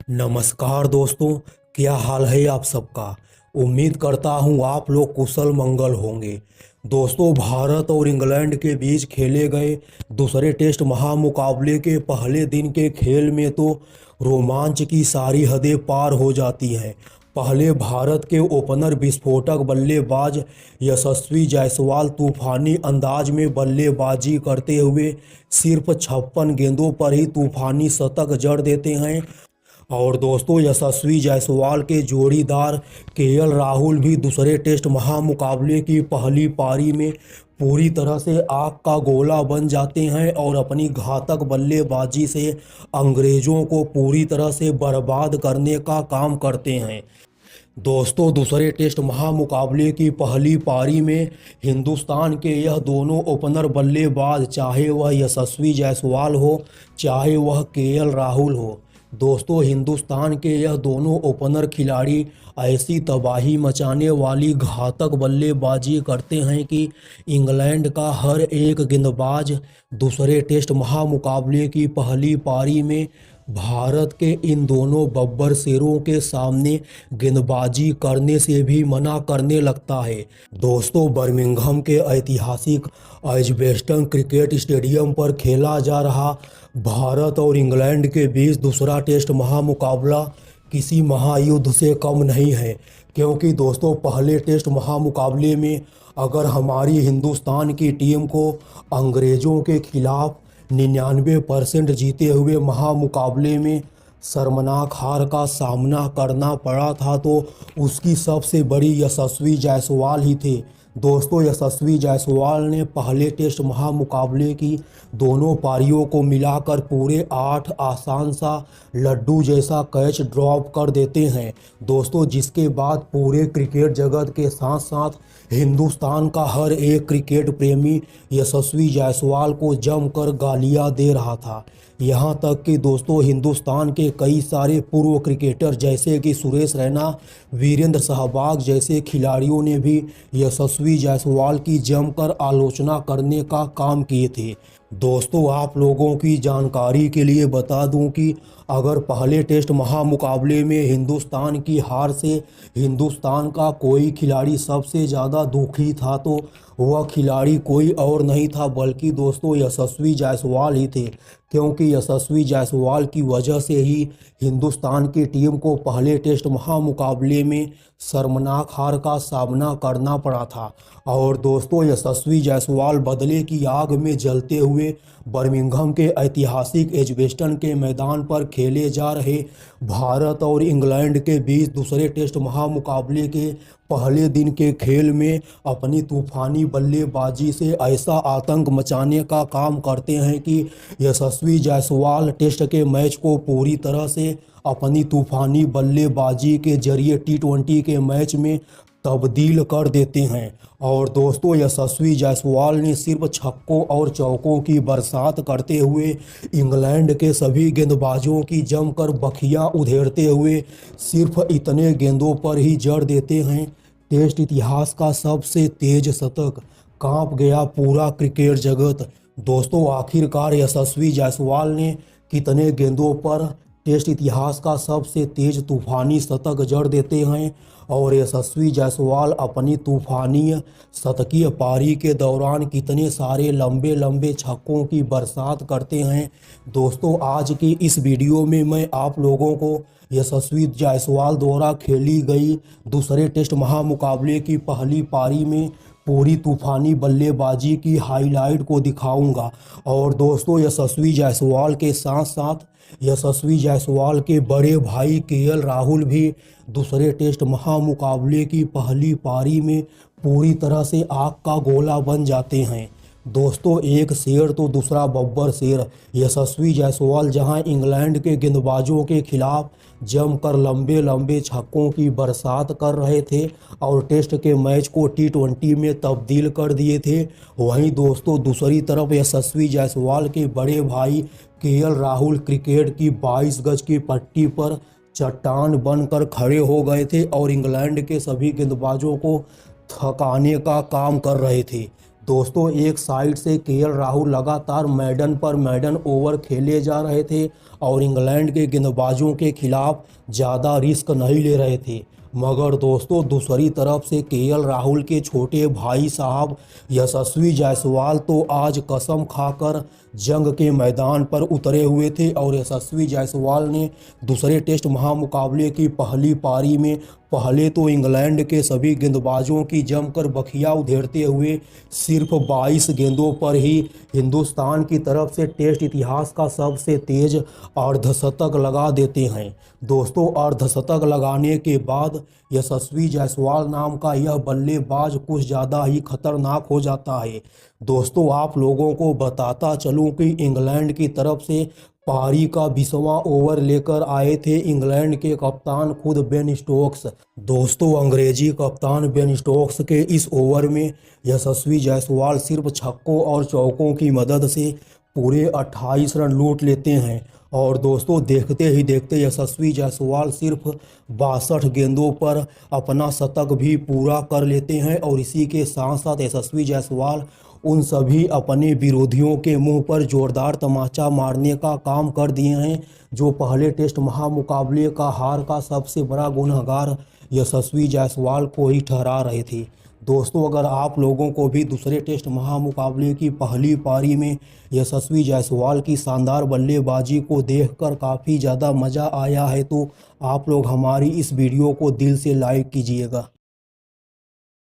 नमस्कार दोस्तों। क्या हाल है आप सबका। उम्मीद करता हूँ आप लोग कुशल मंगल होंगे। दोस्तों, भारत और इंग्लैंड के बीच खेले गए दूसरे टेस्ट महामुकाबले के पहले दिन के खेल में तो रोमांच की सारी हदें पार हो जाती हैं। पहले भारत के ओपनर विस्फोटक बल्लेबाज यशस्वी जायसवाल तूफानी अंदाज में बल्लेबाजी करते हुए सिर्फ 56 गेंदों पर ही तूफानी शतक जड़ देते हैं। और दोस्तों, यशस्वी जायसवाल के जोड़ीदार केएल राहुल भी दूसरे टेस्ट महामुकाबले की पहली पारी में पूरी तरह से आग का गोला बन जाते हैं और अपनी घातक बल्लेबाजी से अंग्रेजों को पूरी तरह से बर्बाद करने का काम करते हैं। दोस्तों, दूसरे टेस्ट महामुकाबले की पहली पारी में हिंदुस्तान के यह दोनों ओपनर बल्लेबाज, चाहे वह यशस्वी जायसवाल हो चाहे वह केएल राहुल हो, दोस्तों हिंदुस्तान के यह दोनों ओपनर खिलाड़ी ऐसी तबाही मचाने वाली घातक बल्लेबाजी करते हैं कि इंग्लैंड का हर एक गेंदबाज दूसरे टेस्ट महामुकाबले की पहली पारी में भारत के इन दोनों बब्बर शेरों के सामने गेंदबाजी करने से भी मना करने लगता है। दोस्तों, बर्मिंघम के ऐतिहासिक एजबेस्टन क्रिकेट स्टेडियम पर खेला जा रहा भारत और इंग्लैंड के बीच दूसरा टेस्ट महामुकाबला किसी महायुद्ध से कम नहीं है। क्योंकि दोस्तों, पहले टेस्ट महामुकाबले में अगर हमारी हिंदुस्तान की टीम को अंग्रेज़ों के खिलाफ 99% जीते हुए महामुकाबले में शर्मनाक हार का सामना करना पड़ा था, तो उसकी सबसे बड़ी यशस्वी जायसवाल ही थे। दोस्तों, यशस्वी जायसवाल ने पहले टेस्ट महामुकाबले की दोनों पारियों को मिलाकर पूरे 8 आसान सा लड्डू जैसा कैच ड्रॉप कर देते हैं। दोस्तों, जिसके बाद पूरे क्रिकेट जगत के साथ साथ हिंदुस्तान का हर एक क्रिकेट प्रेमी यशस्वी जायसवाल को जमकर गालियां दे रहा था। यहाँ तक कि दोस्तों, हिंदुस्तान के कई सारे पूर्व क्रिकेटर जैसे कि सुरेश रैना, वीरेंद्र सहवाग जैसे खिलाड़ियों ने भी यशस्वी जायसवाल की जमकर आलोचना करने का काम किए थे। दोस्तों, आप लोगों की जानकारी के लिए बता दूं कि अगर पहले टेस्ट महामुकाबले में हिंदुस्तान की हार से हिंदुस्तान का कोई खिलाड़ी सबसे ज़्यादा दुखी था, तो वह खिलाड़ी कोई और नहीं था बल्कि दोस्तों यशस्वी जायसवाल ही थे। क्योंकि यशस्वी जायसवाल की वजह से ही हिंदुस्तान की टीम को पहले टेस्ट महामुकाबले में शर्मनाक हार का सामना करना पड़ा था। और दोस्तों, यशस्वी जायसवाल बदले की आग में जलते हुए बर्मिंघम के ऐतिहासिक एजबेस्टन के मैदान पर खेले जा रहे भारत और इंग्लैंड के बीच दूसरे टेस्ट महामुकाबले के पहले दिन के खेल में अपनी तूफानी बल्लेबाजी से ऐसा आतंक मचाने का काम करते हैं कि यशस्वी जायसवाल टेस्ट के मैच को पूरी तरह से अपनी तूफानी बल्लेबाजी के जरिए T20 के मैच में तब्दील कर देते हैं। और दोस्तों, यशस्वी जायसवाल ने सिर्फ छक्कों और चौकों की बरसात करते हुए इंग्लैंड के सभी गेंदबाजों की जमकर बखियां उधेड़ते हुए सिर्फ इतने गेंदों पर ही जड़ देते हैं। टेस्ट इतिहास का सबसे तेज शतक, कांप गया पूरा क्रिकेट जगत। दोस्तों, आखिरकार यशस्वी जायसवाल ने कितने गेंदों पर टेस्ट इतिहास का सबसे तेज तूफानी शतक जड़ देते हैं और यशस्वी जायसवाल अपनी तूफानी शतकीय पारी के दौरान कितने सारे लंबे लंबे छक्कों की बरसात करते हैं। दोस्तों, आज की इस वीडियो में मैं आप लोगों को यशस्वी जायसवाल द्वारा खेली गई दूसरे टेस्ट महामुकाबले की पहली पारी में पूरी तूफानी बल्लेबाजी की हाईलाइट को दिखाऊंगा। और दोस्तों, यशस्वी जायसवाल के साथ साथ यशस्वी जायसवाल के बड़े भाई केएल राहुल भी दूसरे टेस्ट महामुकाबले की पहली पारी में पूरी तरह से आग का गोला बन जाते हैं। दोस्तों, एक शेर तो दूसरा बब्बर शेर। यशस्वी जायसवाल जहां इंग्लैंड के गेंदबाजों के खिलाफ जमकर लंबे लंबे छक्कों की बरसात कर रहे थे और टेस्ट के मैच को T20 में तब्दील कर दिए थे, वहीं दोस्तों दूसरी तरफ यशस्वी जायसवाल के बड़े भाई केएल राहुल क्रिकेट की 22 गज की पट्टी पर चट्टान बनकर खड़े हो गए थे और इंग्लैंड के सभी गेंदबाजों को थकाने का काम कर रहे थे। दोस्तों एक साइड से केएल राहुल लगातार मैडन पर मैडन ओवर खेले जा रहे थे और इंग्लैंड के गेंदबाजों के खिलाफ ज़्यादा रिस्क नहीं ले रहे थे, मगर दोस्तों दूसरी तरफ से केएल राहुल के छोटे भाई साहब यशस्वी जायसवाल तो आज कसम खाकर जंग के मैदान पर उतरे हुए थे और यशस्वी जायसवाल ने दूसरे टेस्ट महामुकाबले की पहली पारी में पहले तो इंग्लैंड के सभी गेंदबाजों की जमकर बखिया उधेड़ते हुए सिर्फ 22 गेंदों पर ही हिंदुस्तान की तरफ से टेस्ट इतिहास का सबसे तेज अर्धशतक लगा देते हैं। दोस्तों अर्धशतक लगाने के बाद यशस्वी जायसवाल नाम का यह बल्लेबाज कुछ ज़्यादा ही खतरनाक हो जाता है। दोस्तों आप लोगों को बताता चलूं कि इंग्लैंड की तरफ से पारी का 20वां ओवर लेकर आए थे इंग्लैंड के कप्तान खुद बेन स्टोक्स। दोस्तों अंग्रेजी कप्तान बेन स्टोक्स के इस ओवर में यशस्वी जायसवाल सिर्फ छक्कों और चौकों की मदद से पूरे 28 रन लूट लेते हैं और दोस्तों देखते ही देखते यशस्वी जायसवाल सिर्फ 62 गेंदों पर अपना शतक भी पूरा कर लेते हैं और इसी के साथ साथ यशस्वी जायसवाल उन सभी अपने विरोधियों के मुंह पर जोरदार तमाचा मारने का काम कर दिए हैं जो पहले टेस्ट महामुकाबले का हार का सबसे बड़ा गुनहगार यशस्वी जायसवाल को ही ठहरा रहे थे। दोस्तों अगर आप लोगों को भी दूसरे टेस्ट महामुकाबले की पहली पारी में यशस्वी जायसवाल की शानदार बल्लेबाजी को देखकर काफ़ी ज़्यादा मज़ा आया है तो आप लोग हमारी इस वीडियो को दिल से लाइक कीजिएगा।